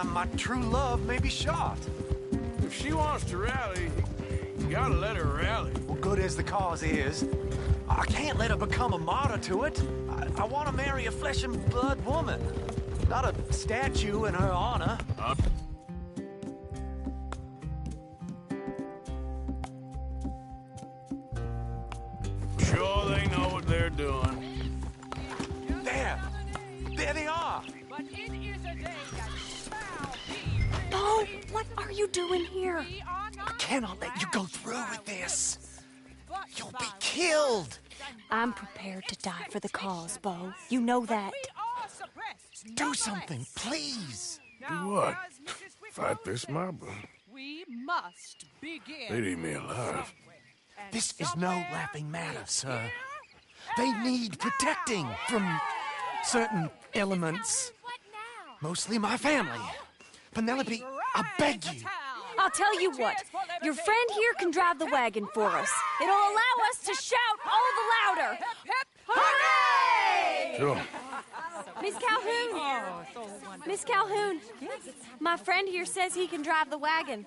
My true love may be shot. If she wants to rally, you gotta let her rally. Well, good as the cause is, I can't let her become a martyr to it. I want to marry a flesh and blood woman, not a statue in her honor. Sure they know what they're doing. There they are. But it is a day that shall be. Bo, what are you doing here? I cannot let you go through with this. You'll be killed. I'm prepared to die for the cause, Bo. You know that. Do something, please. Do what? Fight this mob? We must begin. They'd eat me alive. This is no laughing matter, sir. They need protecting from certain elements. Mostly my family. Penelope, I beg you. I'll tell you what. Your friend here can drive the wagon for us. It'll allow us to shout all the louder. Hooray! Sure. Miss Calhoun! Miss Calhoun, my friend here says he can drive the wagon.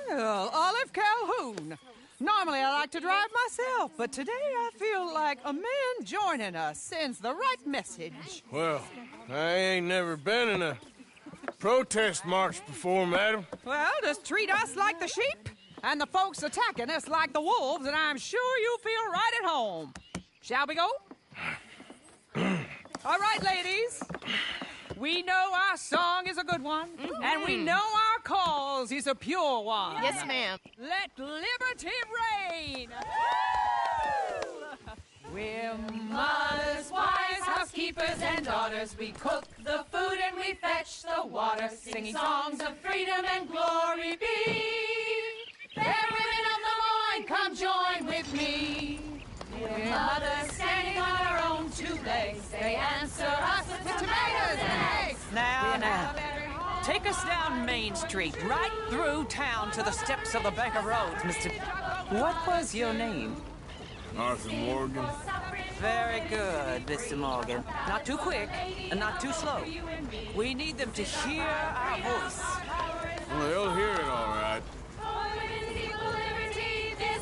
Well, Olive Calhoun. Normally I like to drive myself, but today I feel like a man joining us sends the right message. Well, I ain't never been in a protest march before, madam. Well, just treat us like the sheep, and the folks attacking us like the wolves, and I'm sure you'll feel right at home. Shall we go? All right, ladies. We know our song is a good one, and we know our cause is a pure one. Yes, ma'am. Let liberty reign! We're mothers, wives, housekeepers, and daughters. We cook the food and we fetch the water, singing songs of freedom and glory be. Fair women of the morn, come join with me. We're mothers standing on our own two legs. They answer us with tomatoes and eggs. Now. Take us down Main Street, right through town to the steps of the Bank of Roads, Mr. What was your name? Arthur Morgan. Very good, Mr. Morgan. Not too quick and not too slow. We need them to hear our voice. Well, they'll hear it all right.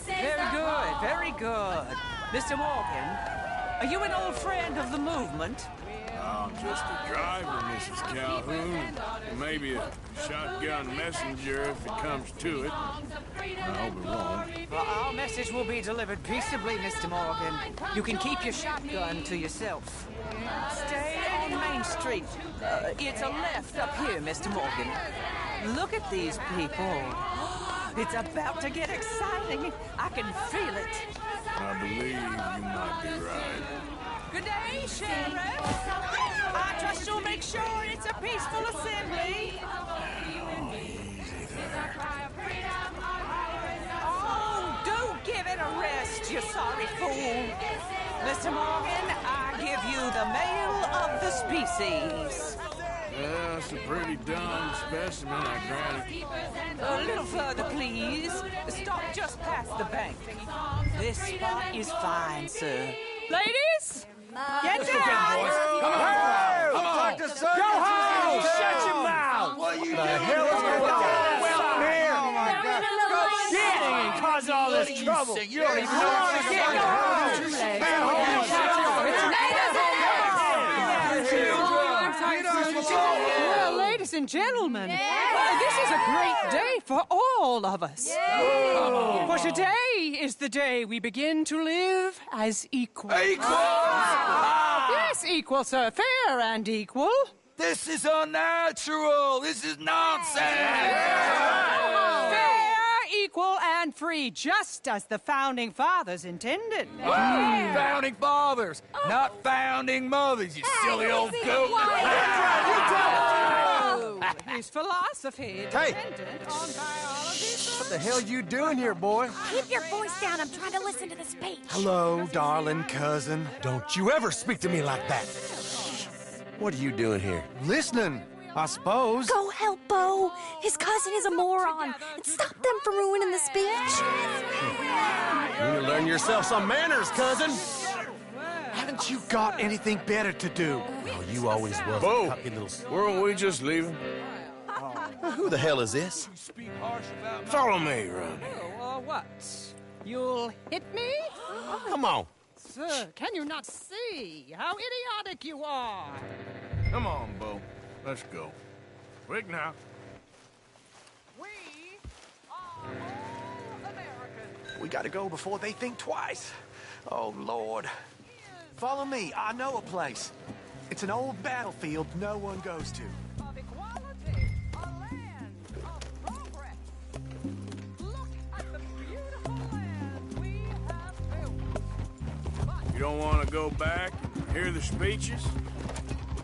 Very good, very good. Mr. Morgan, are you an old friend of the movement? I'm just a driver, Mrs. Calhoun. Maybe a shotgun messenger if it comes to it. I hope it won't. Well, our message will be delivered peaceably, Mr. Morgan. You can keep your shotgun to yourself. Stay on Main Street. It's a left up here, Mr. Morgan. Look at these people. It's about to get exciting. I can feel it. I believe you might be right. Good day, Sheriff. I trust you'll make sure it's a peaceful assembly. Easy there. Oh, do give it a rest, you sorry fool. Mr. Morgan, I give you the male of the species. Yeah, it's a pretty dumb specimen, I grant it. A little further, please. Stop just past the bank. This spot is fine, sir. Ladies, get down! Come on! Go home! Shut your mouth! What are you doing? The hell is going on here? Oh, my God. Go shit! Cause all this trouble. You don't even know what you're getting. Well, ladies and gentlemen, this is a great day for all of us. For today is the day we begin to live as equals. Yes, equal, sir. Fair and equal. This is unnatural. This is nonsense. Fair, equal, and free, just as the Founding Fathers intended. Founding fathers, not founding mothers, you silly old goat. His philosophy dependent on biology. What the hell you doing here, boy? Keep your voice down. I'm trying to listen to the speech. Hello, darling cousin. Don't you ever speak to me like that. What are you doing here? Listening, I suppose. Go help Bo. His cousin is a moron. And stop them from ruining the speech. You need to learn yourself some manners, cousin. Haven't you got anything better to do? Oh, you always was Bo, a cupcake little... weren't we just leaving? Who the hell is this? You speak harsh about Follow me, Ronnie. Oh, what? You'll hit me? Come on. Sir, can you not see how idiotic you are? Come on, Bo. Let's go. Quick now. We are all Americans. We gotta go before they think twice. Oh, Lord. Follow me. I know a place. It's an old battlefield no one goes to. Of equality, a land of progress. Look at the beautiful land we have built. You don't want to go back and hear the speeches?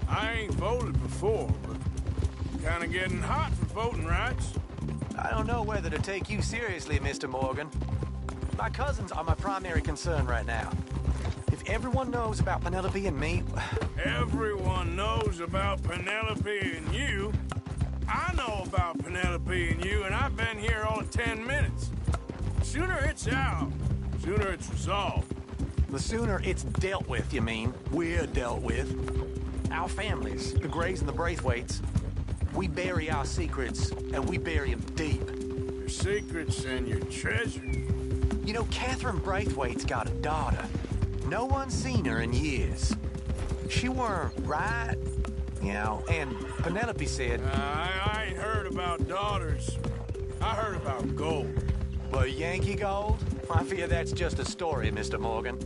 I ain't voted before, but kind of getting hot for voting rights. I don't know whether to take you seriously, Mr. Morgan. My cousins are my primary concern right now. If everyone knows about Penelope and me... Everyone knows about Penelope and you. I know about Penelope and you, and I've been here all of 10 minutes. Sooner it's out, sooner it's resolved. The sooner it's dealt with, you mean, we're dealt with. Our families, the Grays and the Braithwaites, we bury our secrets, and we bury them deep. Your secrets and your treasure. You know, Catherine Braithwaite's got a daughter. No one's seen her in years. She weren't right, you know, and Penelope said... I ain't heard about daughters. I heard about gold. Well, Yankee gold? I fear that's just a story, Mr. Morgan.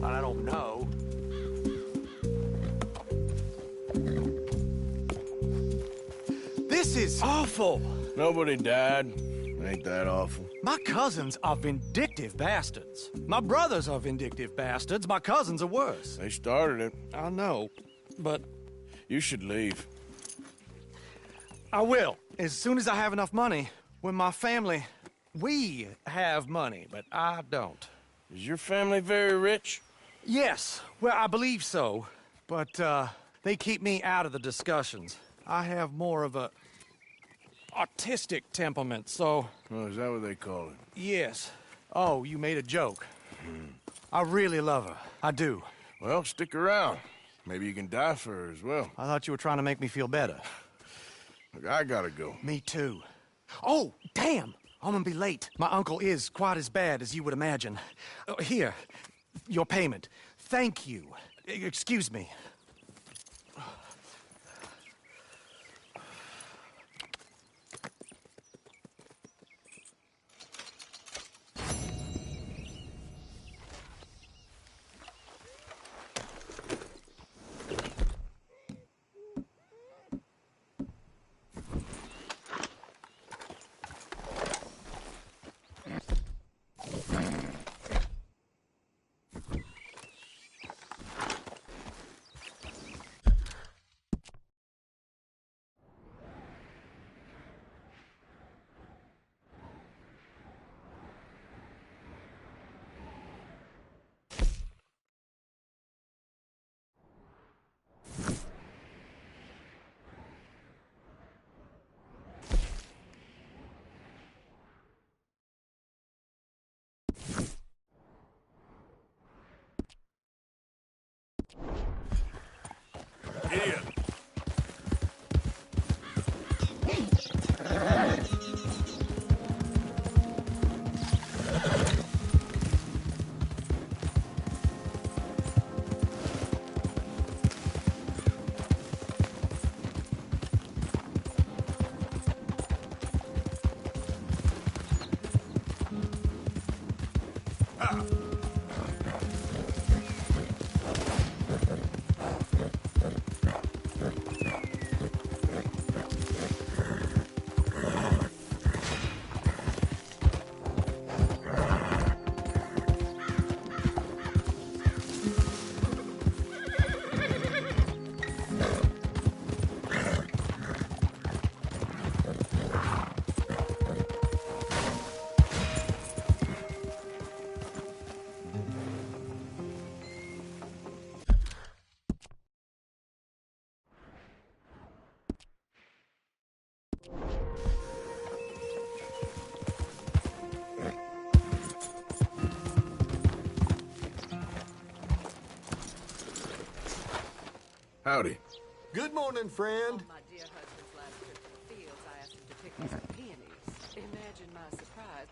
I don't know. This is awful. Nobody died. Ain't that awful? My cousins are vindictive bastards. My brothers are vindictive bastards. My cousins are worse. They started it. I know, but You should leave. I will. As soon as I have enough money. When my family... We have money, but I don't. Is your family very rich? Yes, well, I believe so. But, they keep me out of the discussions. I have more of a... artistic temperament, so... Oh, is that what they call it? Yes. Oh, you made a joke. I really love her. I do. Well, stick around. Maybe you can die for her as well. I thought you were trying to make me feel better. Look, I gotta go. Me too. Oh, damn! I'm gonna be late. My uncle is quite as bad as you would imagine. Here, your payment. Thank you. Excuse me. Idiot. Howdy. Good morning, friend. My dear husband's last trip to the fields, I asked him imagine my surprise.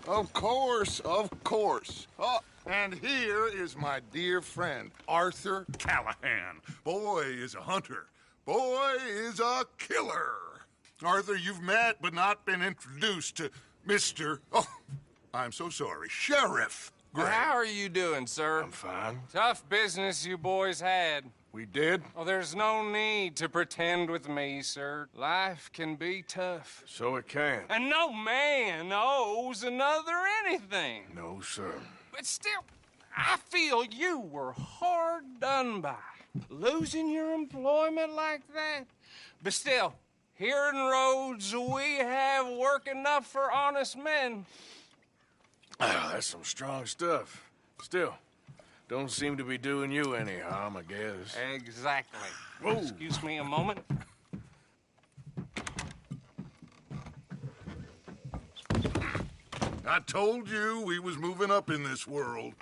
Of course, of course. Oh, and here is my dear friend, Arthur Callahan. Boy is a hunter. Boy is a killer. Arthur, you've met but not been introduced to Mr. Oh, I'm so sorry, Sheriff Gray. How are you doing, sir? I'm fine. Tough business you boys had. We did? Oh, there's no need to pretend with me, sir. Life can be tough. So it can. And no man owes another anything. No, sir. But still, I feel you were hard done by. Losing your employment like that. But still, here in Rhodes, we have work enough for honest men. Oh, that's some strong stuff. Still, don't seem to be doing you any harm, I guess. Exactly. Whoa. Excuse me a moment. I told you we was moving up in this world.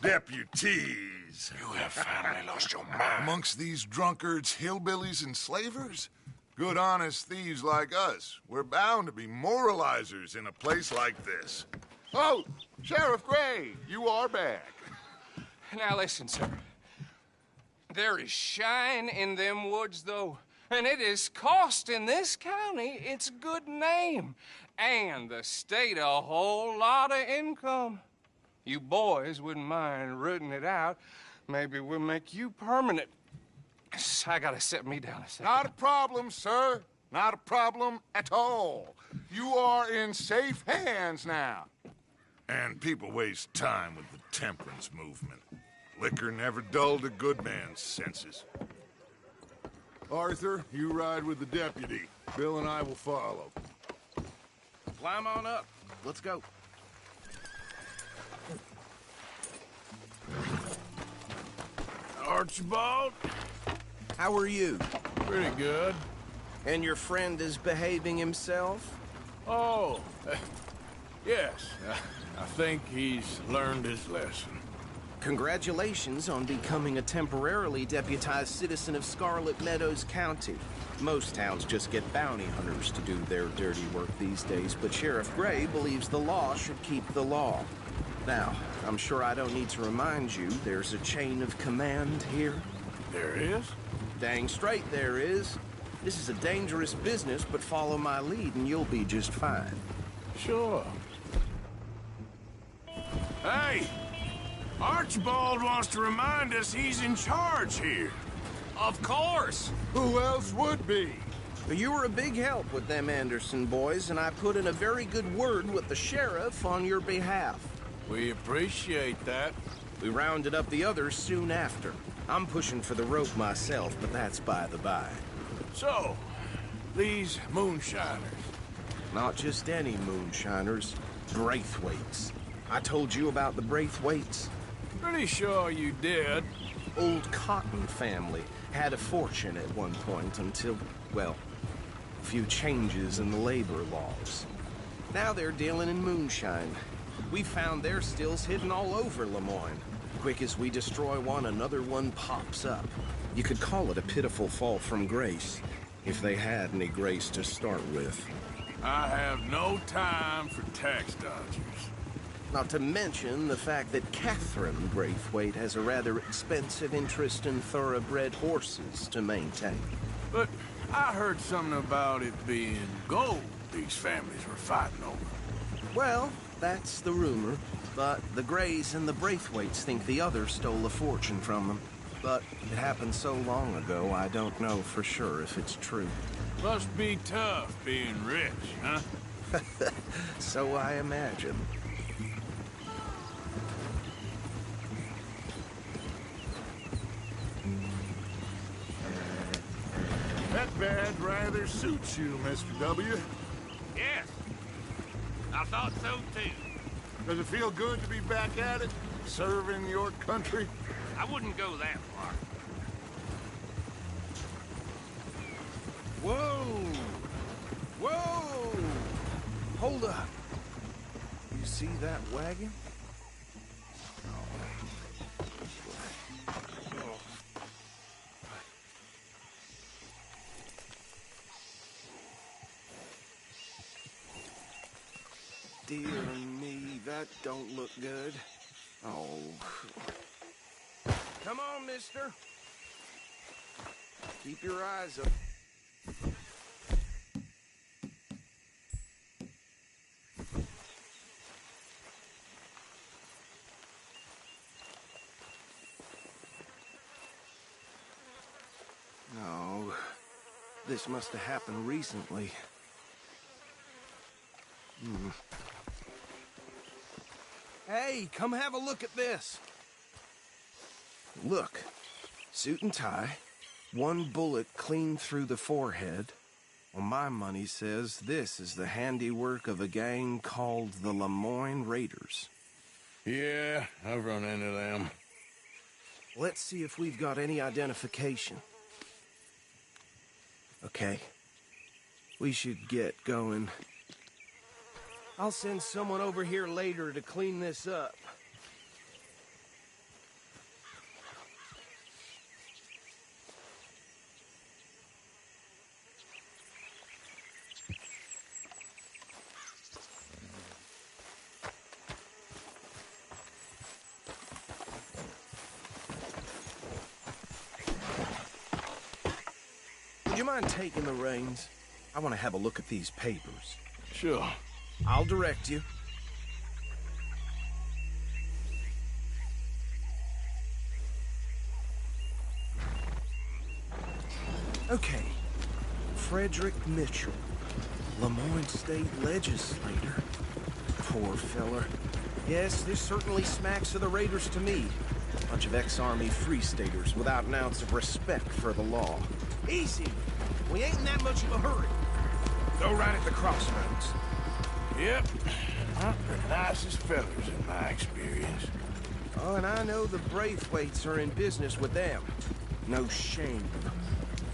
Deputies. You have finally lost your mind. Amongst these drunkards, hillbillies, and slavers? Good, honest thieves like us. We're bound to be moralizers in a place like this. Oh, Sheriff Gray, you are back. Now listen, sir. There is shine in them woods, though, and it is costing this county its good name and the state a whole lot of income. You boys wouldn't mind rooting it out. Maybe we'll make you permanent. I gotta sit me down a second. Not a problem, sir. Not a problem at all. You are in safe hands now. And people waste time with the temperance movement. Liquor never dulled a good man's senses. Arthur, you ride with the deputy. Bill and I will follow. Climb on up. Let's go. Archibald? How are you? Pretty good. And your friend is behaving himself? Oh, yes. I think he's learned his lesson. Congratulations on becoming a temporarily deputized citizen of Scarlet Meadows County. Most towns just get bounty hunters to do their dirty work these days, but Sheriff Gray believes the law should keep the law. Now, I'm sure I don't need to remind you there's a chain of command here. There is? Dang straight there is. This is a dangerous business, but follow my lead and you'll be just fine. Sure. Hey! Archibald wants to remind us he's in charge here. Of course! Who else would be? You were a big help with them Anderson boys, and I put in a very good word with the sheriff on your behalf. We appreciate that. We rounded up the others soon after. I'm pushing for the rope myself, but that's by the by. So, these moonshiners. Not just any moonshiners, Braithwaites. I told you about the Braithwaites? Pretty sure you did. Old Cotton family had a fortune at one point until, well, a few changes in the labor laws. Now they're dealing in moonshine. We found their stills hidden all over Lemoyne. Quick as we destroy one, another one pops up. You could call it a pitiful fall from grace, if they had any grace to start with. I have no time for tax dodgers. Not to mention the fact that Catherine Braithwaite has a rather expensive interest in thoroughbred horses to maintain. But I heard something about it being gold these families were fighting over. Well, that's the rumor. But the Grays and the Braithwaites think the others stole a fortune from them. But it happened so long ago, I don't know for sure if it's true. Must be tough being rich, huh? So I imagine. That badge rather suits you, Mr. W. Yes, I thought so too. Does it feel good to be back at it, serving your country? I wouldn't go that far. Whoa! Whoa! Hold up. You see that wagon? dear me, that don't look good. Oh. Come on, mister. Keep your eyes up. No, this must have happened recently. Hey, come have a look at this. Look, suit and tie, one bullet clean through the forehead. Well, my money says this is the handiwork of a gang called the Lemoyne Raiders. Yeah, I've run into them. Let's see if we've got any identification. Okay. We should get going. I'll send someone over here later to clean this up. Would you mind taking the reins? I want to have a look at these papers. Sure. I'll direct you. Okay. Frederick Mitchell, Lemoyne State Legislator. Poor feller. Yes, this certainly smacks of the Raiders to me. Bunch of ex-Army Free Staters without an ounce of respect for the law. Easy. We ain't in that much of a hurry. Go right at the crossroads. Yep. Not the nicest fellas in my experience. Oh, and I know the Braithwaites are in business with them. No shame.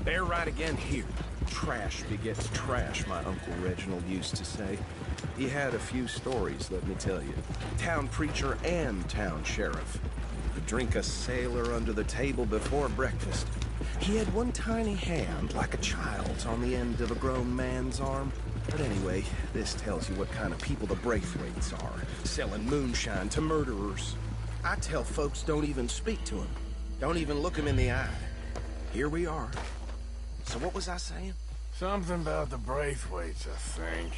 Bear right again here. Trash begets trash, my Uncle Reginald used to say. He had a few stories, let me tell you. Town preacher and town sheriff. Could drink a sailor under the table before breakfast. He had one tiny hand, like a child's, on the end of a grown man's arm. But anyway, this tells you what kind of people the Braithwaites are. Selling moonshine to murderers. I tell folks don't even speak to him. Don't even look him in the eye. Here we are. So what was I saying? Something about the Braithwaites, I think.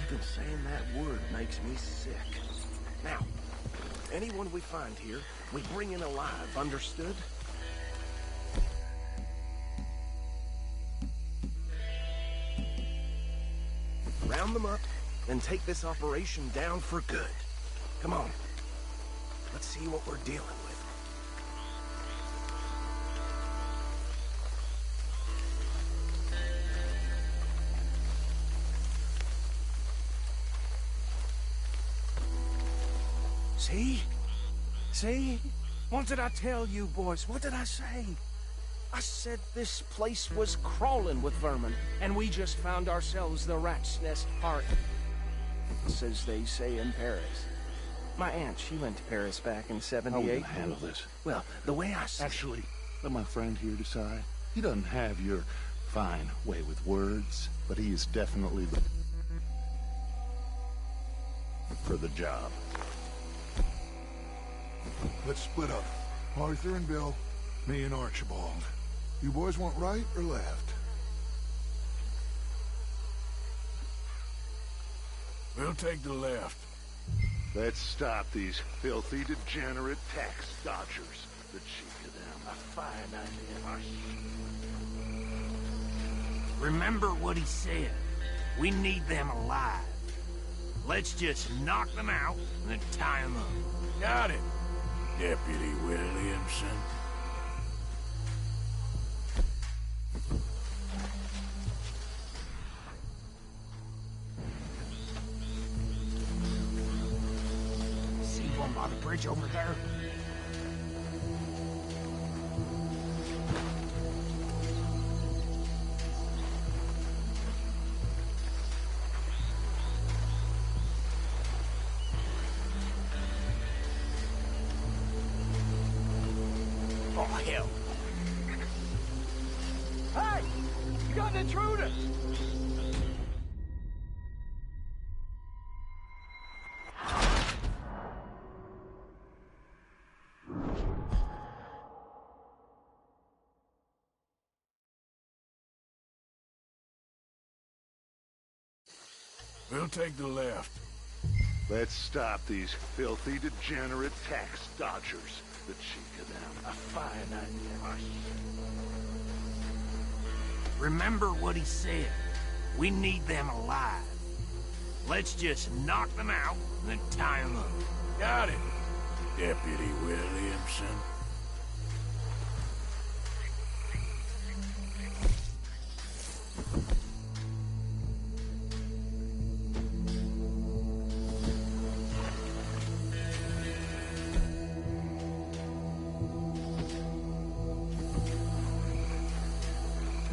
Even saying that word makes me sick. Now, anyone we find here, we bring in alive, understood? Round them up, and take this operation down for good. Come on. Let's see what we're dealing with. See? See? What did I tell you, boys? What did I say? I said this place was crawling with vermin, and we just found ourselves the rat's nest part. As they say in Paris. My aunt, she went to Paris back in '78. How are we gonna handle this? Well, the way I see Actually, let my friend here decide. He doesn't have your fine way with words, but he is definitely the for the job. Let's split up. Arthur and Bill, me and Archibald. You boys want right or left? We'll take the left. Let's stop these filthy, degenerate tax dodgers. The cheek of them. A fine idea. Remember what he said. We need them alive. Let's just knock them out and then tie them up. Got it, Deputy Williamson. See one by the bridge over there? Oh, hell. Hey! You got an intruder! We'll take the left. Let's stop these filthy, degenerate tax dodgers. The cheek of them. A fine idea. Remember what he said. We need them alive. Let's just knock them out and then tie them up. Got it, Deputy Williamson.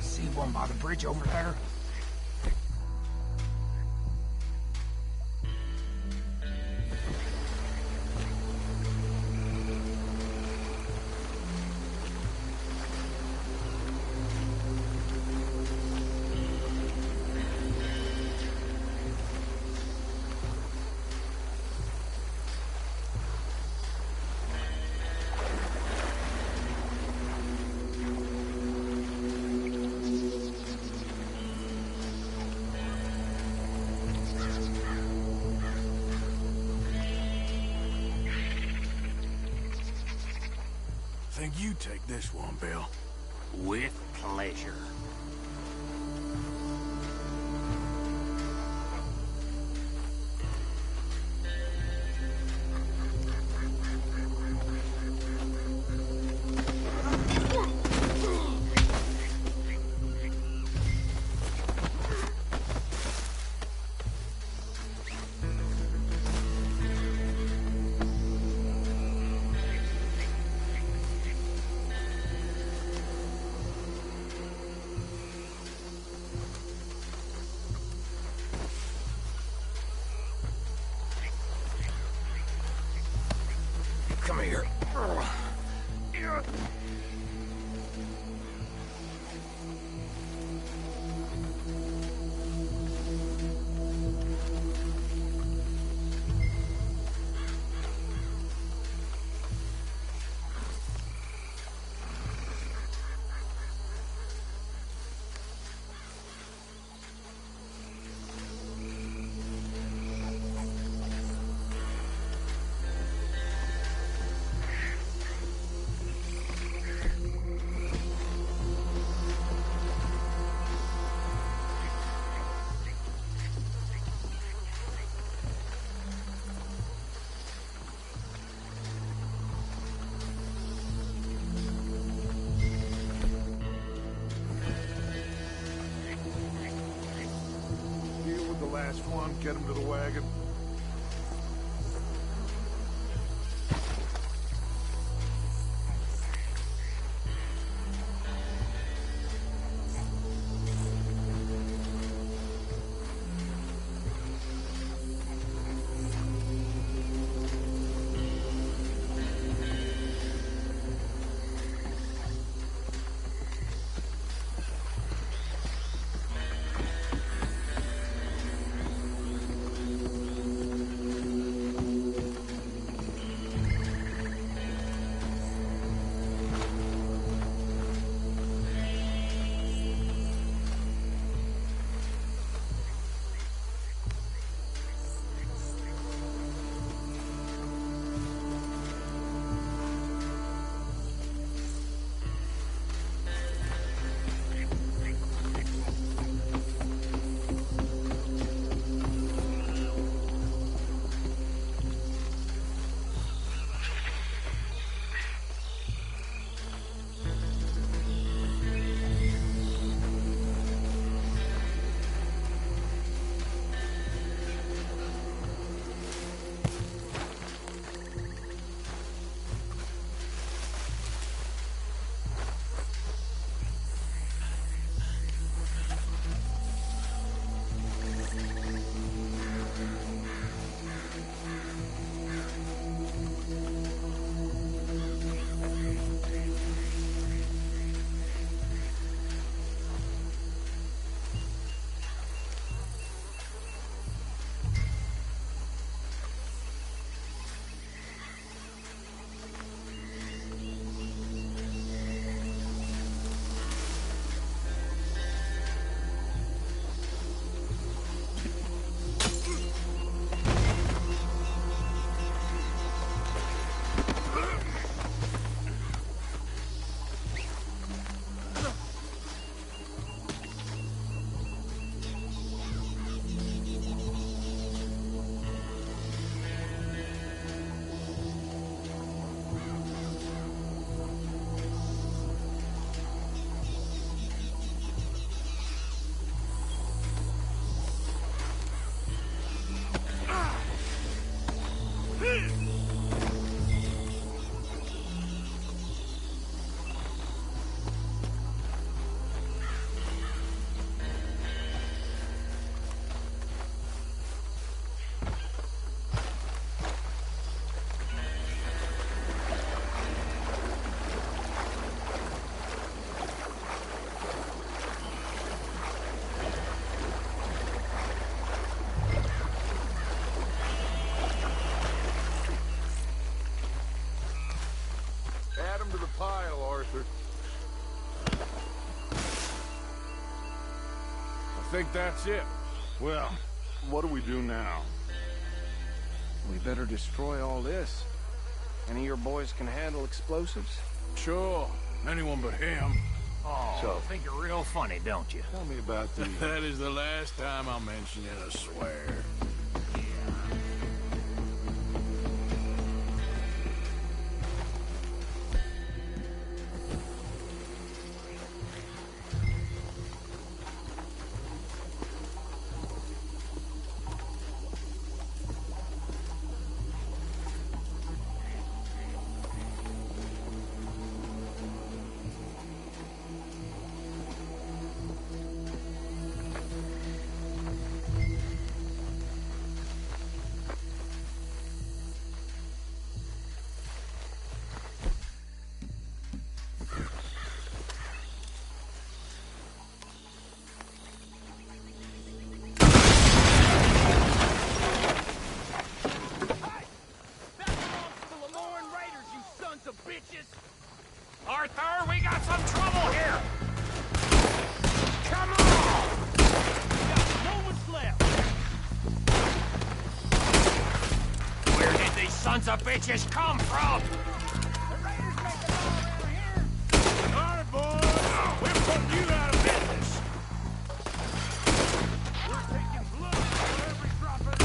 See one by the bridge over there? Think you take this one, Bill. With pleasure. Come here. Deal with the last one, get him to the wagon. think that's it. Well, what do we do now? We better destroy all this. Any of your boys can handle explosives? Sure. Anyone but him. Oh, so think you're real funny, don't you? Tell me about the... That is the last time I'll mention it, I swear. Arthur, we got some trouble here! Come on! No one's left! Where did these sons of bitches come from? The raiders make it all around here! All right, boys! We're putting you out of business! We're taking blood for every drop of the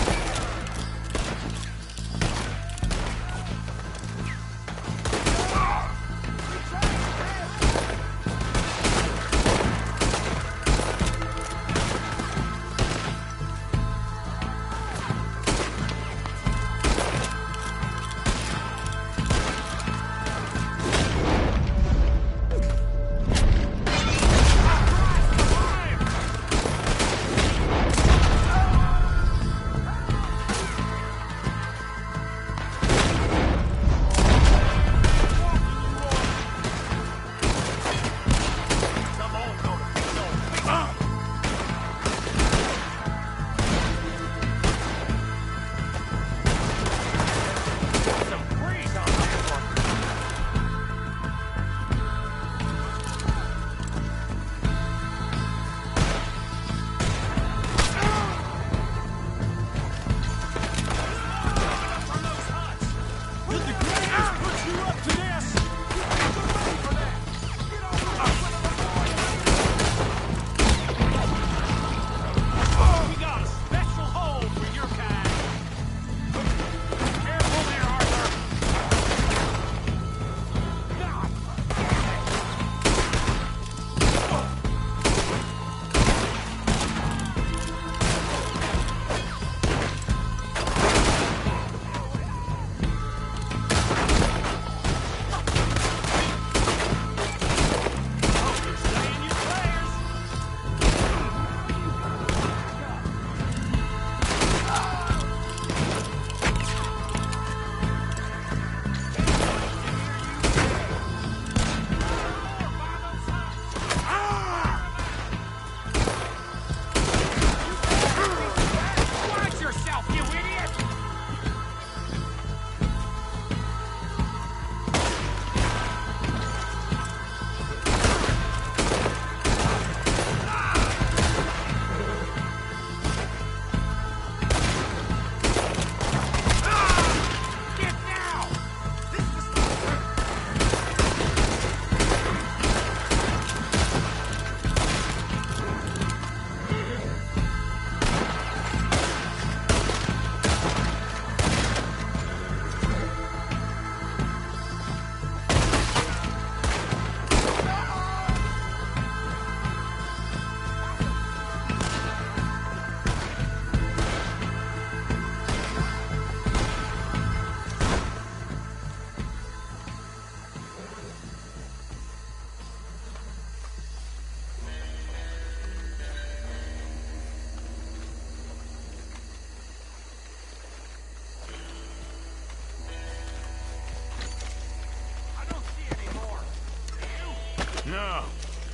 No.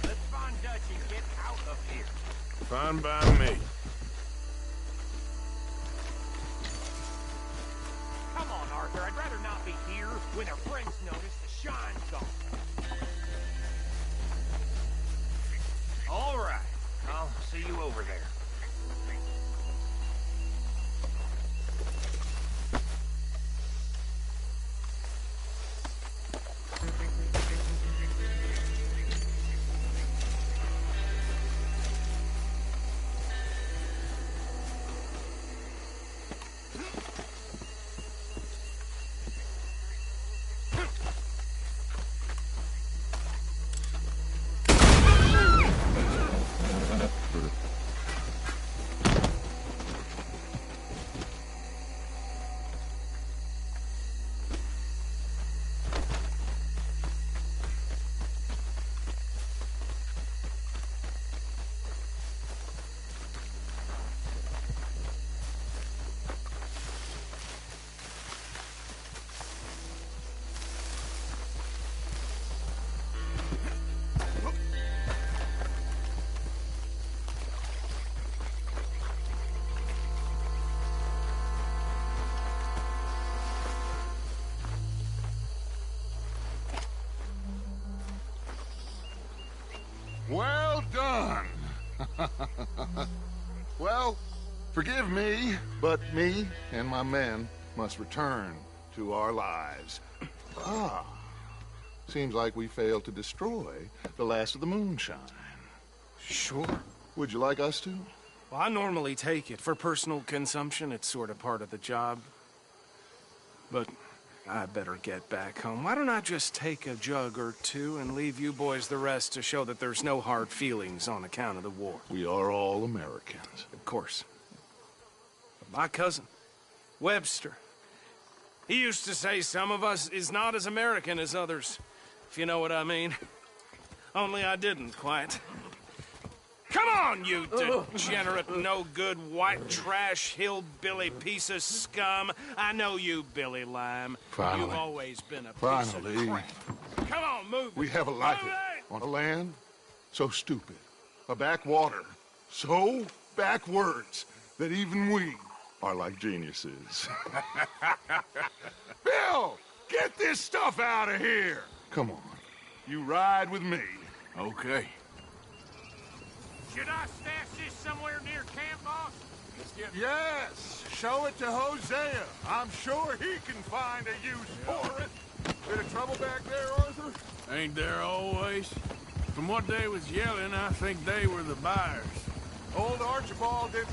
Let's find Dutch and get out of here. Fine by me. Come on, Arthur. I'd rather not be here when our friends notice the shine's gone. All right. I'll see you over there. Well done. Well, forgive me, but me and my men must return to our lives. Ah, seems like we failed to destroy the last of the moonshine. Sure. Would you like us to? Well, I normally take it. For personal consumption, it's sort of part of the job. But I better get back home. Why don't I just take a jug or two and leave you boys the rest to show that there's no hard feelings on account of the war? We are all Americans. Of course. But my cousin, Webster, he used to say some of us is not as American as others, if you know what I mean. Only I didn't quite. Come on, you degenerate, no-good, white trash, hillbilly piece of scum. I know you, Billy Lime. Finally. You've always been a piece of crap. Come on, move it. We have a life on a land so stupid, a backwater so backwards that even we are like geniuses. Bill, get this stuff out of here. Come on, you ride with me. Okay. Should I stash this somewhere near camp, boss? Yes, show it to Hosea. I'm sure he can find a use for it. Bit of trouble back there, Arthur? Ain't there always? From what they was yelling, I think they were the buyers. Old Archibald didn't...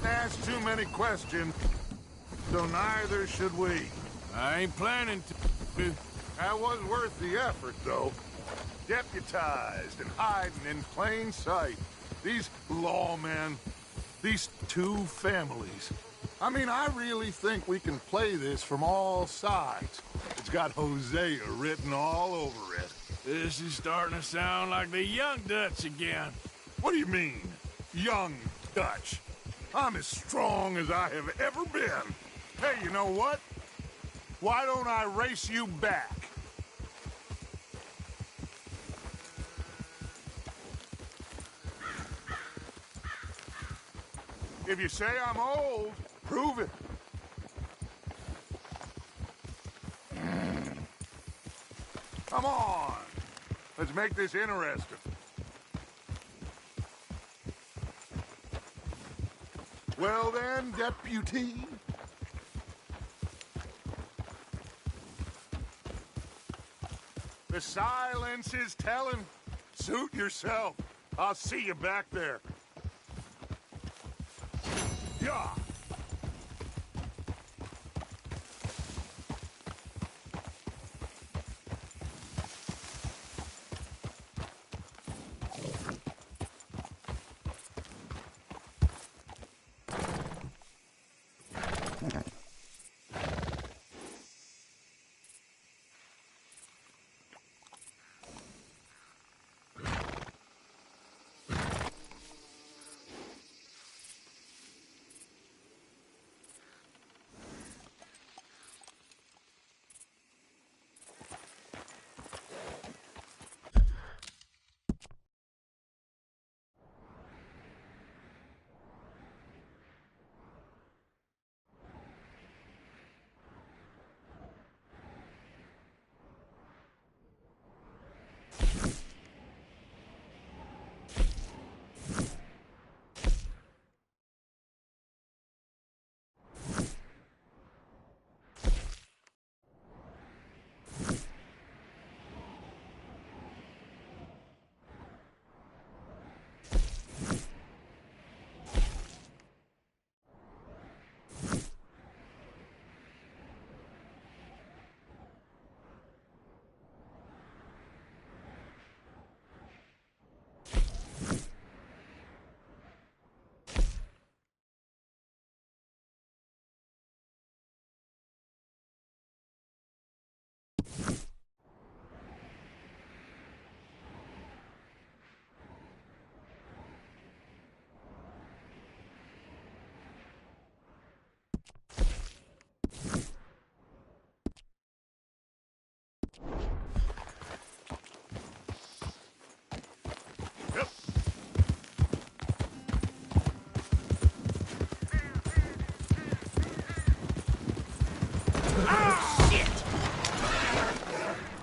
ask too many questions, so neither should we. I ain't planning to. That was worth the effort, though. Deputized and hiding in plain sight. These lawmen, these two families. I mean, I really think we can play this from all sides. It's got Hosea written all over it. This is starting to sound like the Young Dutch again. What do you mean, Young Dutch? I'm as strong as I have ever been. Hey, you know what? Why don't I race you back? If you say I'm old, prove it. Come on. Let's make this interesting. Well then, deputy. The silence is telling. Suit yourself. I'll see you back there. Yeah.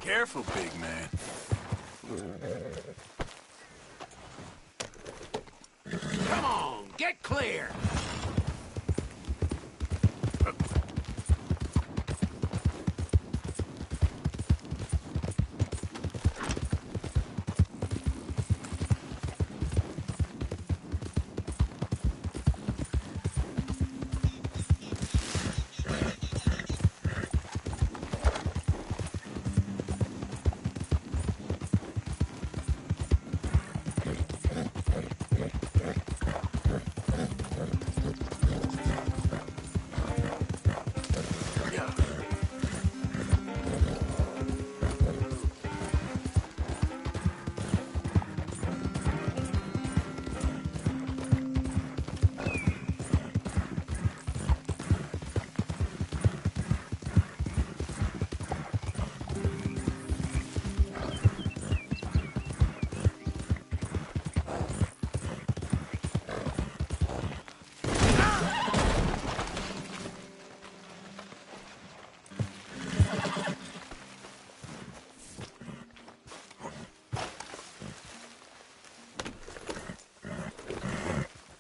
Careful, big man. Come on, get clear!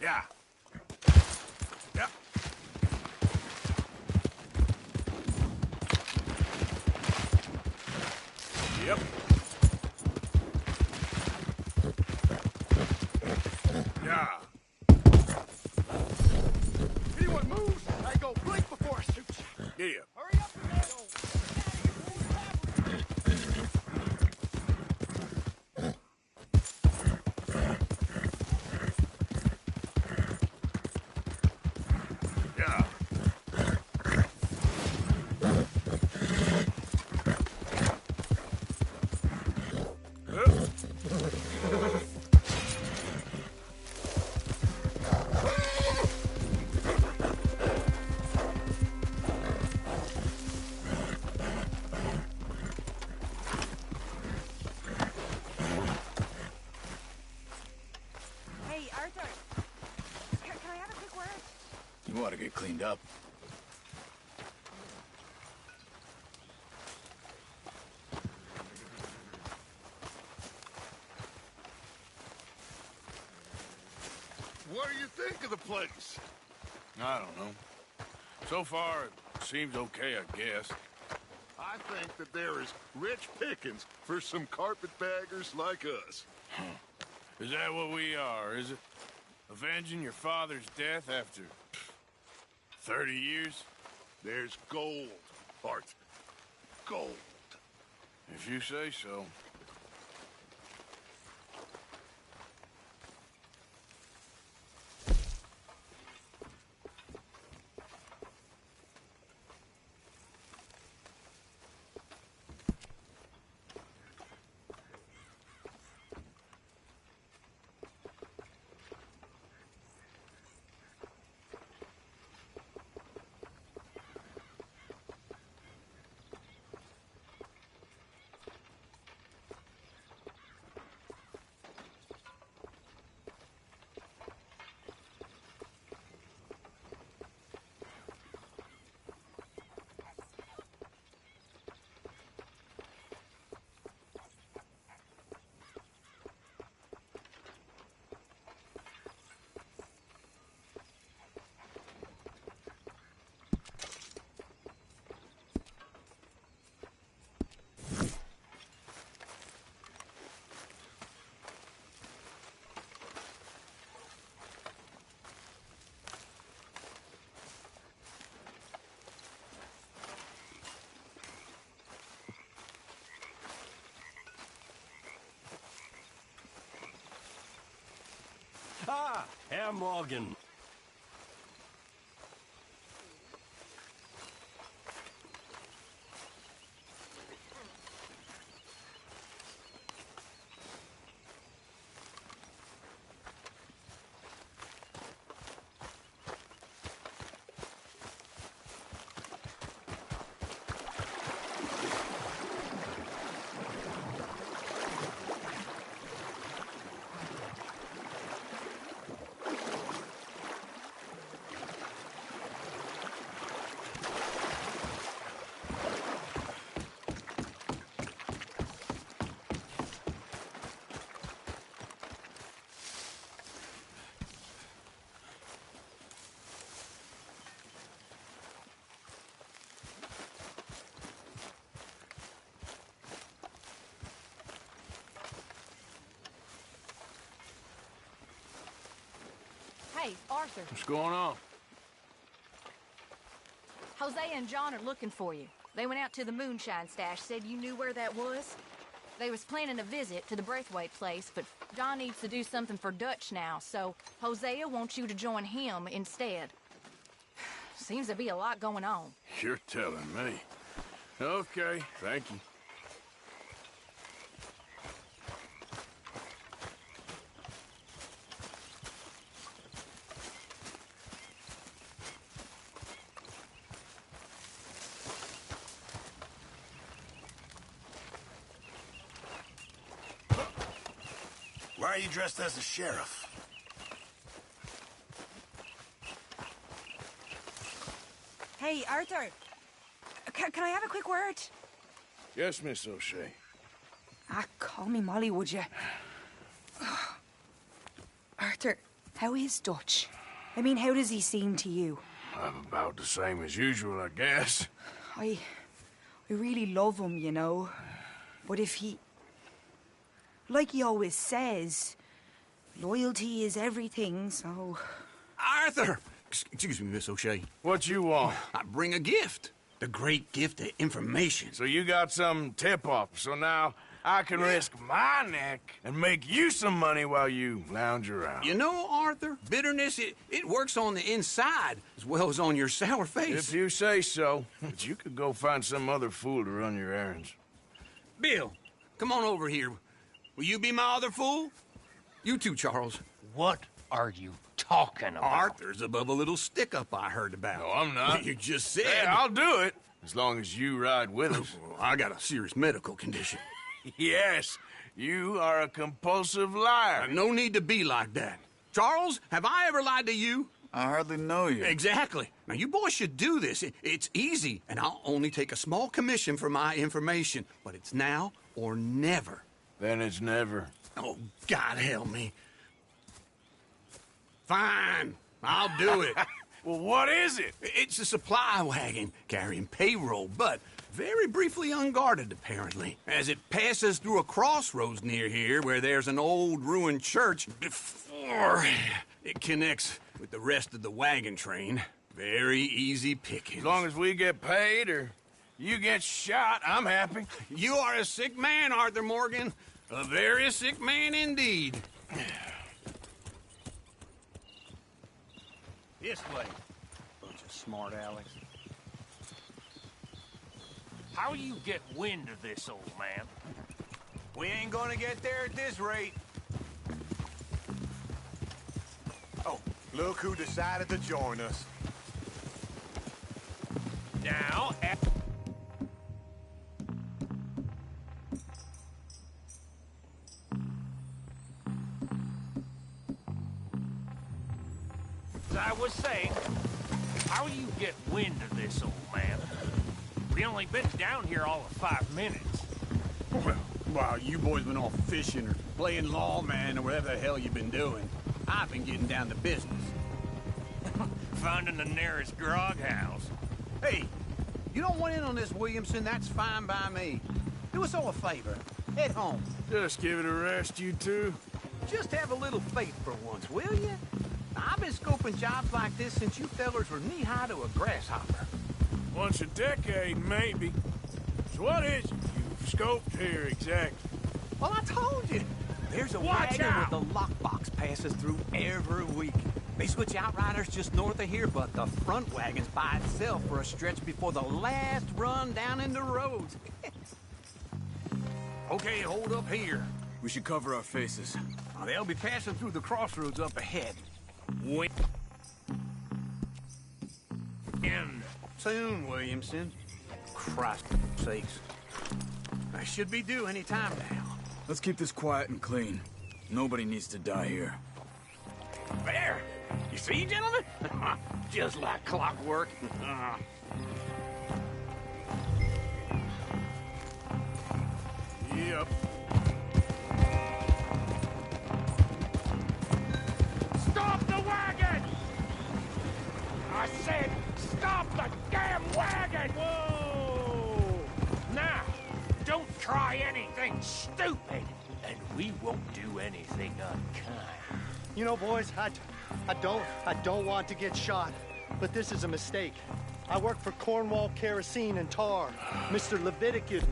Yeah. Yep. Yep. Yeah. Anyone moves, I go blink before I shoot you. Yeah. Hurry up and go. Yeah. Hey, Arthur. Can I have a quick word? You want to get cleaned up? What do you think of the place? I don't know. So far, it seems okay, I guess. I think that there is rich pickings for some carpetbaggers like us. Is that what we are, is it? Avenging your father's death after 30 years? There's gold, Arthur. Gold. If you say so. Ah, Herr Morgan. Hey, Arthur. What's going on? Hosea and John are looking for you. They went out to the moonshine stash, said you knew where that was. They was planning a visit to the Braithwaite place, but John needs to do something for Dutch now, so Hosea wants you to join him instead. Seems to be a lot going on. You're telling me. Okay, thank you. Why are you dressed as a sheriff? Hey, Arthur. Can I have a quick word? Yes, Miss O'Shea. Call me Molly, would you? Arthur, how is Dutch? I mean, how does he seem to you? I'm about the same as usual, I guess. I really love him, you know. But if he... Like he always says, loyalty is everything, so... Arthur! Excuse me, Miss O'Shea. What you want? I bring a gift. The great gift of information. So you got some tip-off, so now I can risk my neck and make you some money while you lounge around. You know, Arthur, bitterness, it works on the inside as well as on your sour face. If you say so. But you could go find some other fool to run your errands. Bill, come on over here. Will you be my other fool? You too, Charles. What are you talking about? Arthur's above a little stick-up I heard about. No, I'm not. You just said... Hey, I'll do it, as long as you ride with us. I got a serious medical condition. Yes, you are a compulsive liar. No need to be like that. Charles, have I ever lied to you? I hardly know you. Exactly. Now, you boys should do this. It's easy, and I'll only take a small commission for my information. But it's now or never. Then it's never. Oh, God help me. Fine, I'll do it. Well, what is it? It's a supply wagon carrying payroll, but very briefly unguarded, apparently. As it passes through a crossroads near here where there's an old ruined church before it connects with the rest of the wagon train. Very easy pickings. As long as we get paid or you get shot, I'm happy. You are a sick man, Arthur Morgan. A very sick man indeed. This way. Bunch of smart Alex. How you get wind of this, old man? We ain't gonna get there at this rate. Oh, look who decided to join us. Now, as I was saying, how you get wind of this, old man? We only been down here all of 5 minutes. Well, while you boys been off fishing or playing lawman or whatever the hell you've been doing, I've been getting down to business. Finding the nearest grog house. Hey, you don't want in on this, Williamson, that's fine by me. Do us all a favor. Head home. Just give it a rest, you two. Just have a little faith for once, will you? I've been scoping jobs like this since you fellers were knee-high to a grasshopper. Once a decade, maybe. So what is it you've scoped here exactly? Well, I told you. There's a wagon with a lockbox passes through every week. They switch outriders just north of here, but the front wagon's by itself for a stretch before the last run down into roads. Okay, hold up here. We should cover our faces. They'll be passing through the crossroads up ahead. When? Soon, Williamson. Christ's sakes. I should be due any time now. Let's keep this quiet and clean. Nobody needs to die here. There! You see, gentlemen? Just like clockwork. Yep. Stop the wagon! I said, stop the damn wagon! Whoa! Now, don't try anything stupid. and we won't do anything unkind. You know, boys, I don't want to get shot, but this is a mistake. I work for Cornwall Kerosene and Tar. Mr. Leviticus.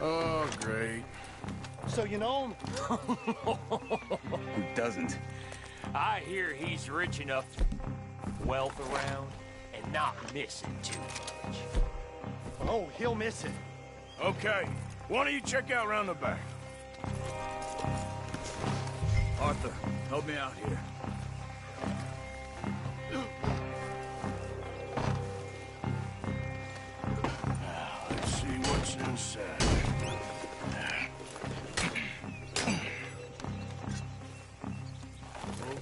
Oh, great. So you know him? Who doesn't? I hear he's rich enough to wealth around and not missing too much. Oh, he'll miss it. Okay, why don't you check out around the back? Arthur, help me out here. Now, let's see what's inside.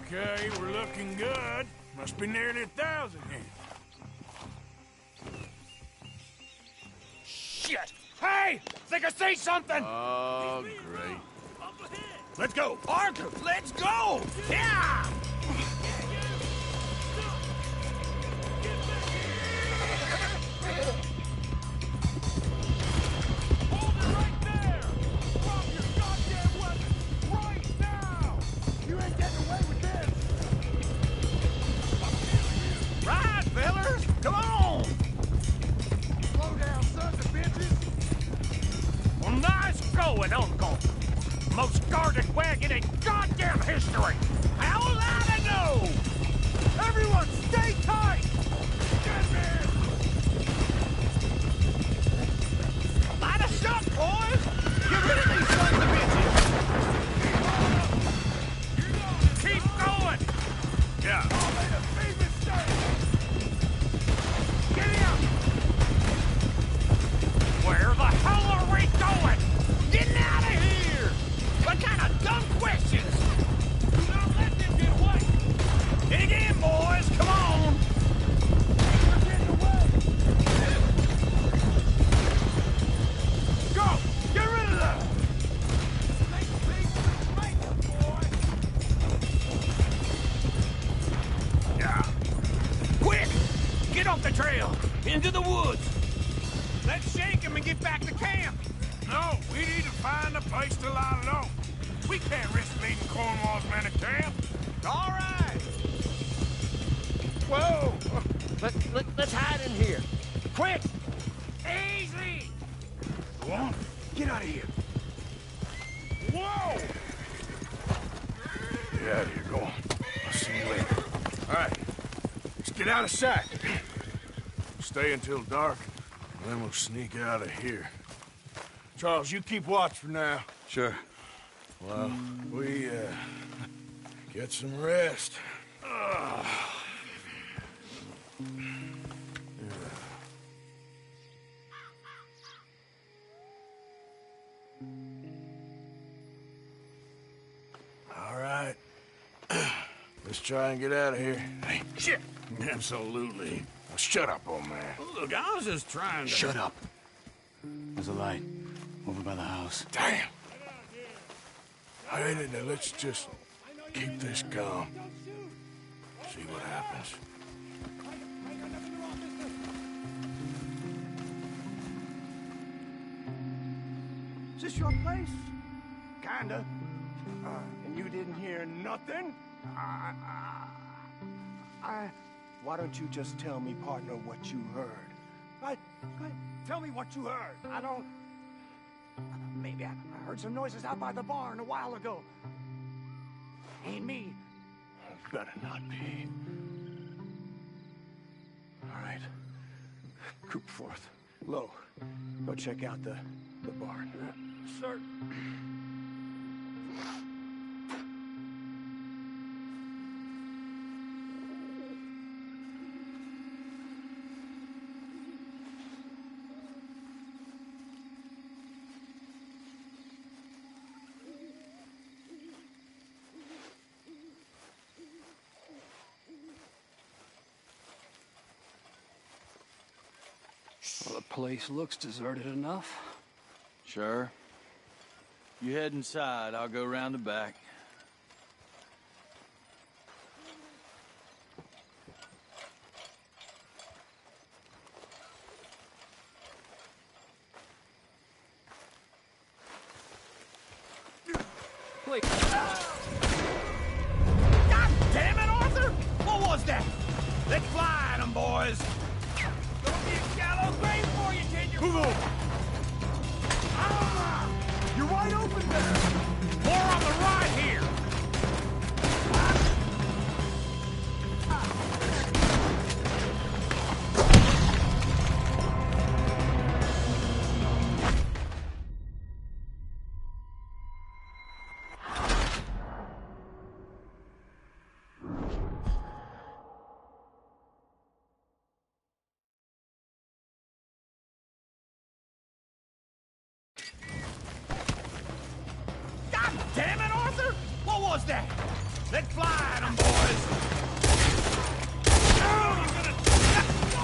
Okay, we're looking good. Must be nearly 1,000 here. Shit! Hey! Think I see something! Oh, great. Let's go! Arthur, let's go! Yeah! Right, fellas! Come on! Slow down, sons of bitches! Well, nice going, Uncle! Most guarded wagon in goddamn history! How will I know? Everyone, stay tight! Get me! Light us up, boys! Get rid of these sons of bitches! Keep going! Yeah. Where the hell are we going? Getting out of here! What kind of dumb questions? Do not let them get away! Dig in, boys! Come on! We're getting away! Go! Get rid of them! Yeah. Quick! Get off the trail! Into the woods! Let's shake him and get back to camp! No, we need to find a place to lie low. We can't risk leaving Cornwall's men at camp. All right! Whoa! Let's hide in here. Quick! Easy! Go on. Get out of here. Whoa! Get out of here. Go on. I'll see you later. All right. Let's get out of sight. Stay until dark, and then we'll sneak out of here. Charles, you keep watch for now. Sure. Well, we, get some rest. All right. Let's try and get out of here. Hey, shit! Absolutely. Now, shut up, old man. Look, I was just trying to... Shut up. There's a light over by the house. Damn. All right, now let's just keep this calm. See what happens. Is this your place? Kinda. And you didn't hear nothing? Why don't you just tell me, partner, what you heard? Tell me what you heard. I don't... Maybe I heard some noises out by the barn a while ago. Ain't me. Better not be. All right. Group forth. Low. Go check out the barn. Sir. Well, the place looks deserted enough. Sure. You head inside, I'll go round the back. boys! Gonna be a shallow grave for you, tenderfoot! You're wide open there! More on the right here! God damn it, Arthur! What was that? Let's fly at 'em, boys!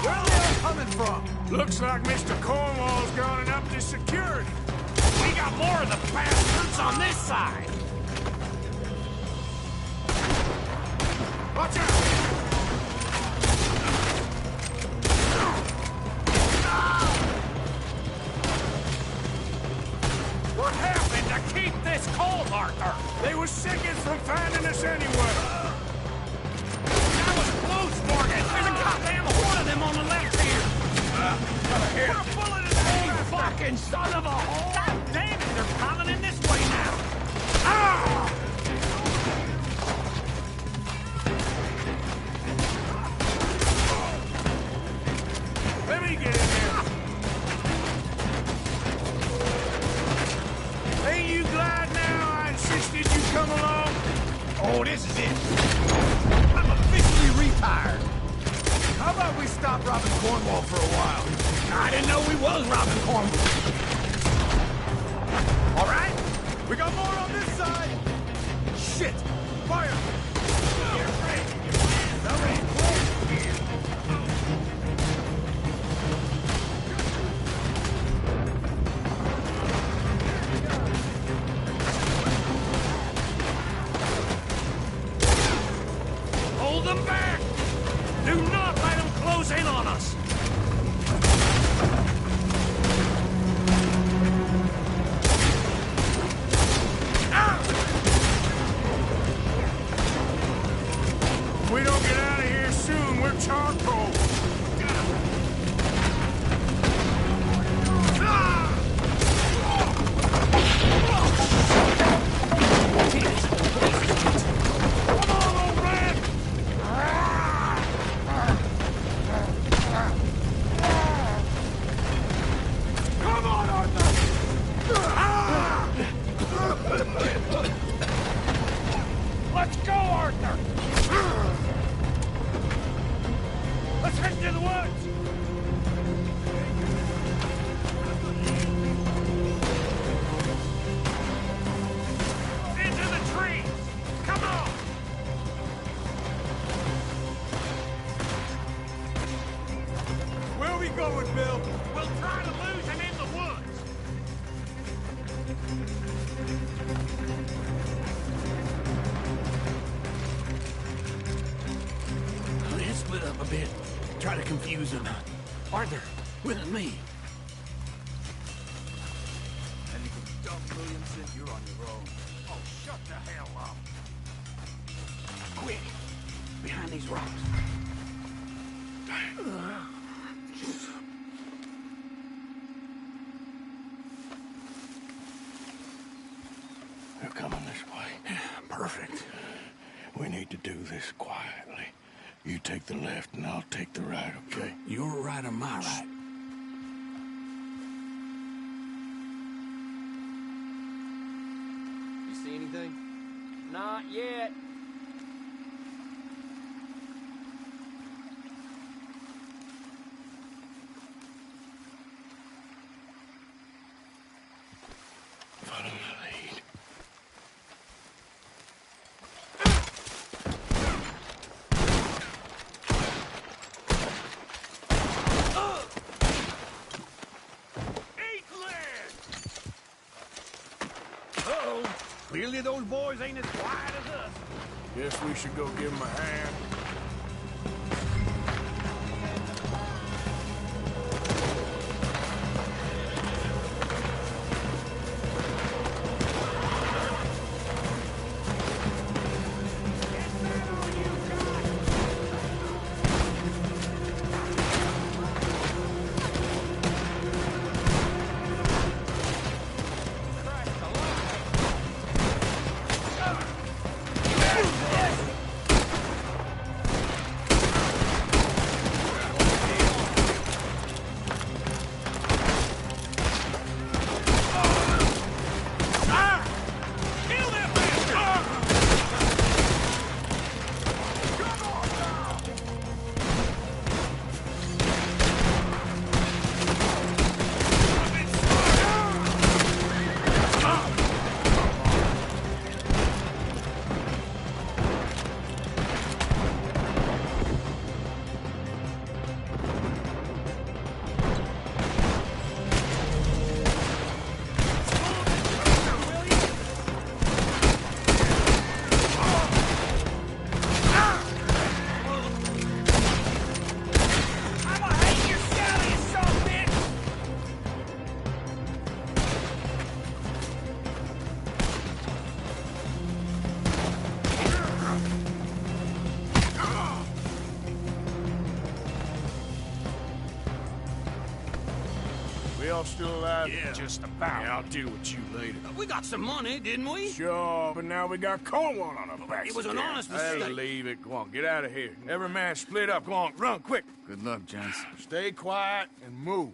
Where are they all coming from? Looks like Mr. Cornwall's gone and upped his security. We got more of the bastards on this side! Watch out! What happened to keep this cold, Arthur? They were sicking from finding us anyway. That was loose, Morgan! There's a goddamn horde of them on the left here! Here. Put a bullet in the head! You fucking son of a whore! God damn it, they're piling in this way now! Ah! Let me get in there. Ain't you glad now I insisted you come along? Oh, this is it. I'm officially retired. How about we stop robbing Cornwall for a while? I didn't know we was robbing Cornwall. All right, we got more on this side. Shit, fire! You're raising your hands already. Hold them back! Do not let them close in on us! If we don't get out of here soon, we're charcoal. Come on, old man! Come on, Arthur! Let's go, Arthur! Let's head to the woods! Into the trees! Come on! Where are we going, Bill? We'll try to lose him in the woods! Let's split up a bit. Try to confuse them. Arthur, with me. Anything dumb, Williamson, you're on your own. Oh, shut the hell up! Quick! Behind these rocks. They're coming this way. Perfect. We need to do this quietly. You take the left and I'll take the right, okay? Your right or my right? You see anything? Not yet. Follow my lead. Uh-oh. Clearly those boys ain't as quiet as us. Guess we should go give him a hand. We all still alive? Yeah. Just about. Yeah, I'll deal with you later. We got some money, didn't we? Sure, but now we got Cornwall on our backs. It was an again. honest mistake. Hey, leave it. Go on, get out of here. Every man split up. Go on, run, quick. Good luck, gents. Stay quiet and move.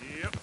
Yep.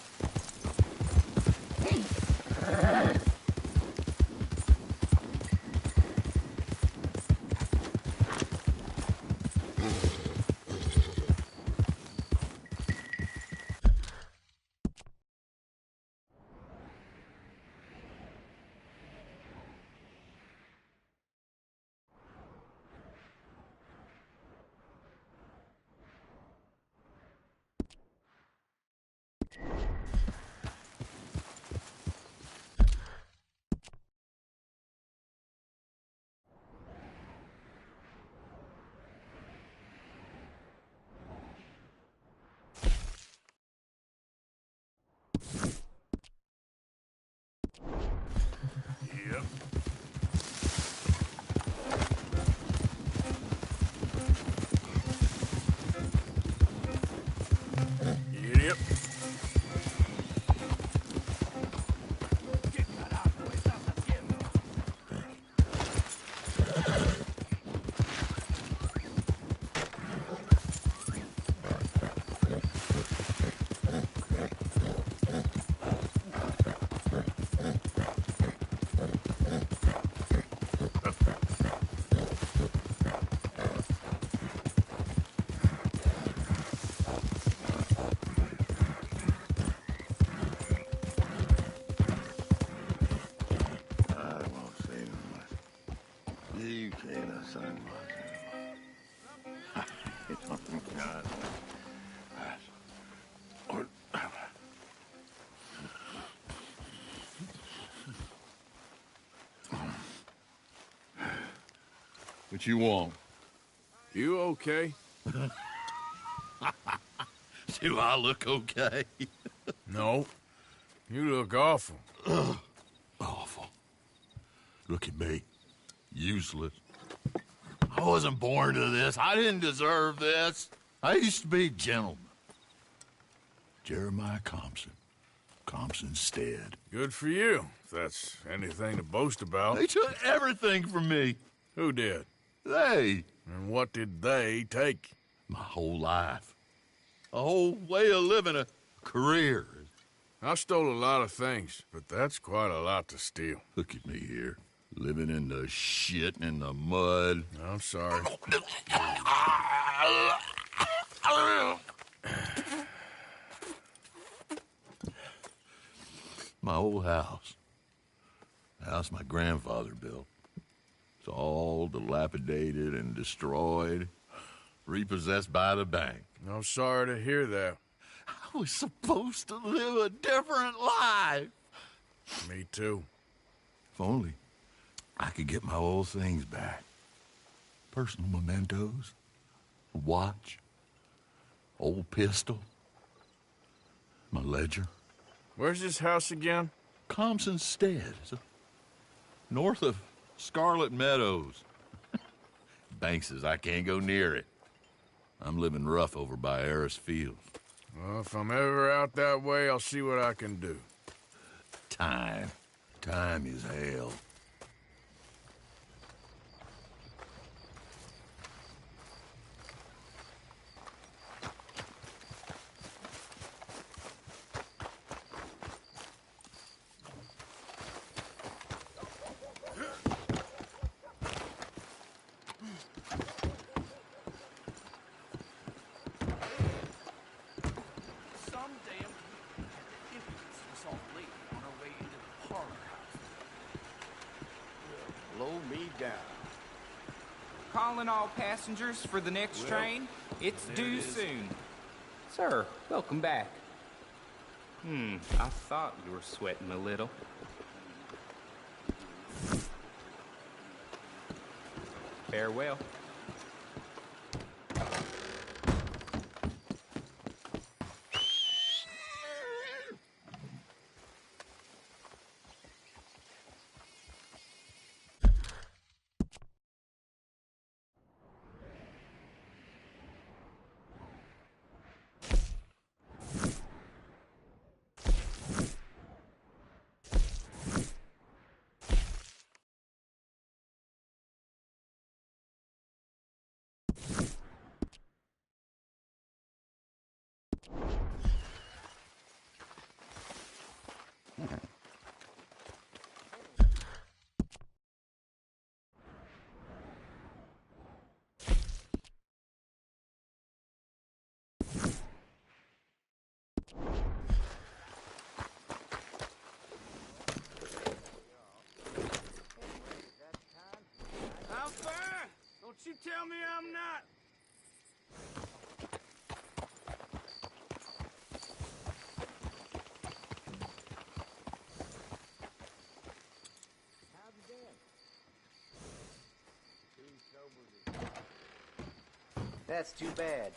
What you want? You okay? Do I look okay? No. You look awful. Awful. Look at me. Useless. I wasn't born to this. I didn't deserve this. I used to be a gentleman. Jeremiah Compson. Compson's stead. Good for you, if that's anything to boast about. They took everything from me. Who did? They. And what did they take? My whole life. A whole way of living, a career. I stole a lot of things, but that's quite a lot to steal. Look at me here, living in the shit and the mud. I'm sorry. My old house. The house my grandfather built. It's all dilapidated and destroyed, repossessed by the bank. I'm sorry to hear that. I was supposed to live a different life. Me too. If only I could get my old things back. Personal mementos, a watch, old pistol, my ledger. Where's this house again? Compson's Stead. North of Scarlet Meadows. Bank says I can't go near it. I'm living rough over by Harris Field. Well, if I'm ever out that way, I'll see what I can do. Time. Time is hell. Calling all passengers for the next train. It's due soon. Sir, welcome back. I thought you were sweating a little. Farewell. I'm fine. Don't you tell me I'm not. That's too bad.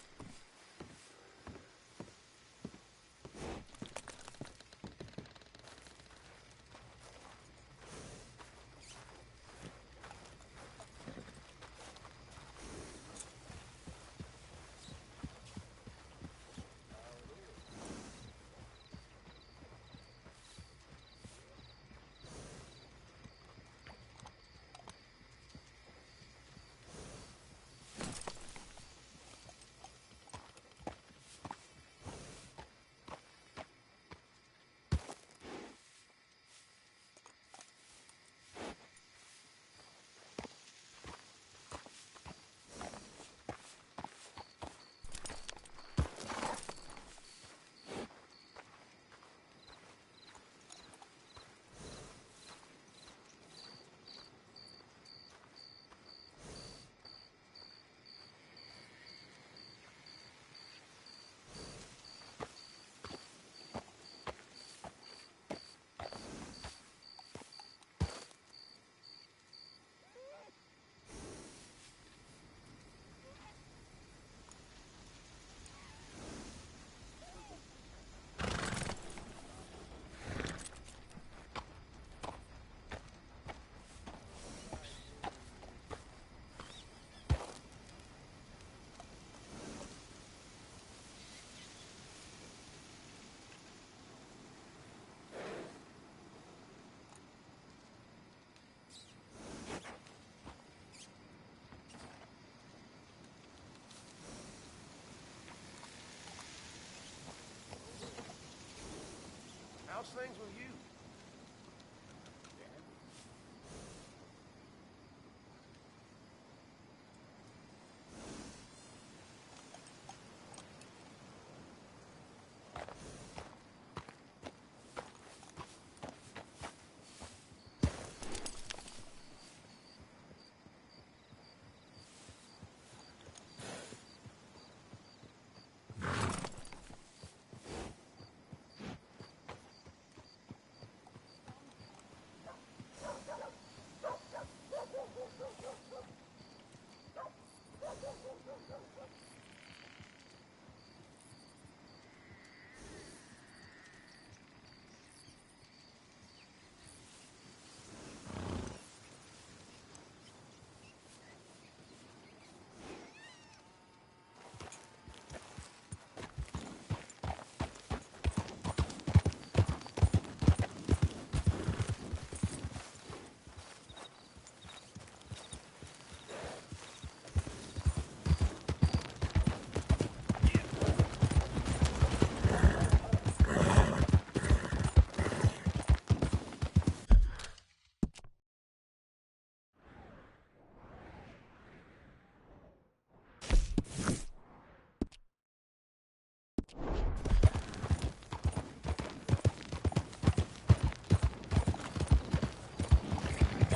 How's things with you?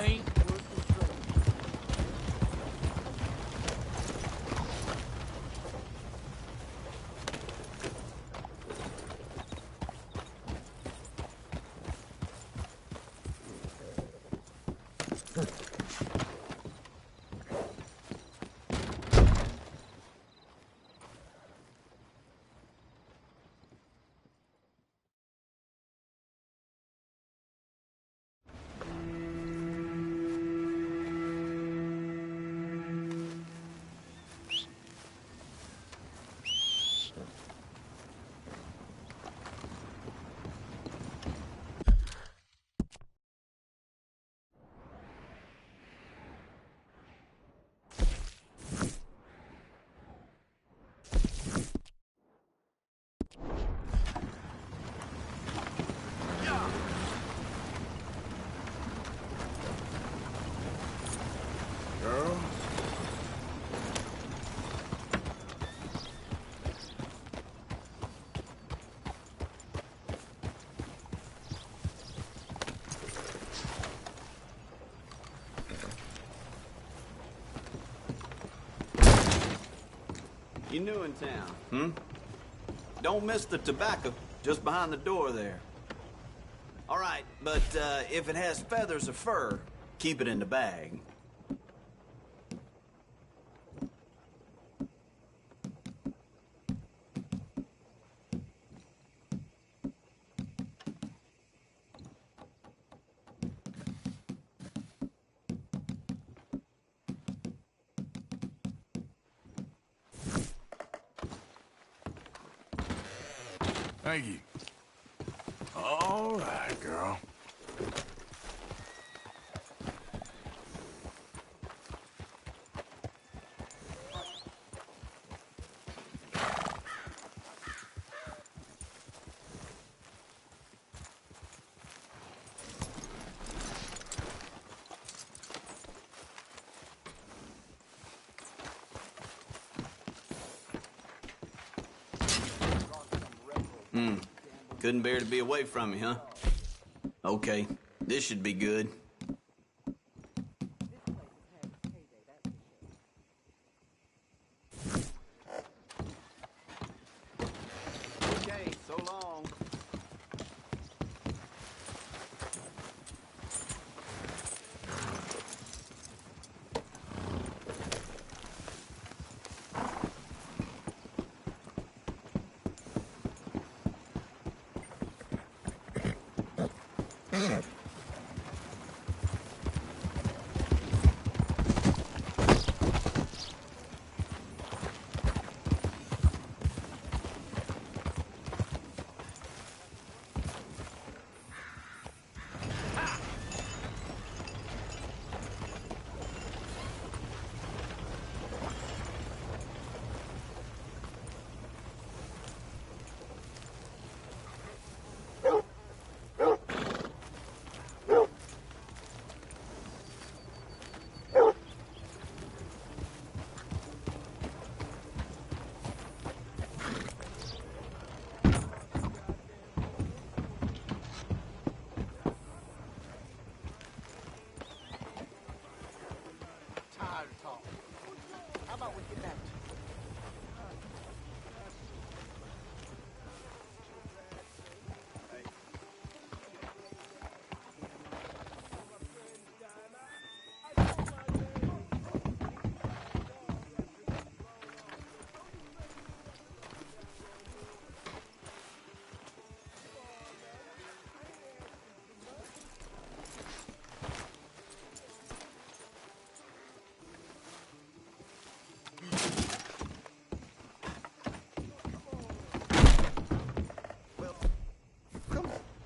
ain't worth the trouble. Girl? You new in town, hmm? Don't miss the tobacco, just behind the door there. All right, but if it has feathers or fur, keep it in the bag. Thank you. All right, girl. Couldn't bear to be away from me, huh? Okay, this should be good. Okay, so long.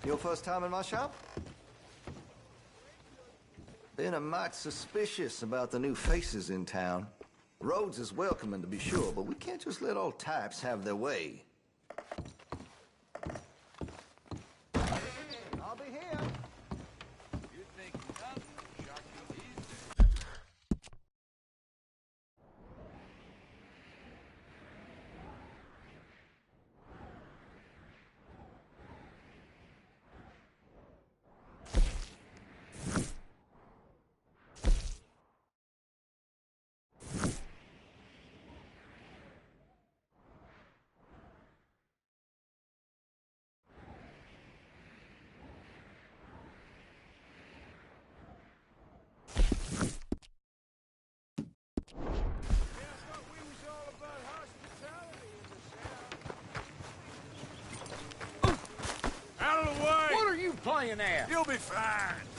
Your first time in my shop? Been a mite suspicious about the new faces in town. Rhodes is welcoming, to be sure, but we can't just let all types have their way. I'll be here. you playing there? You'll be fine.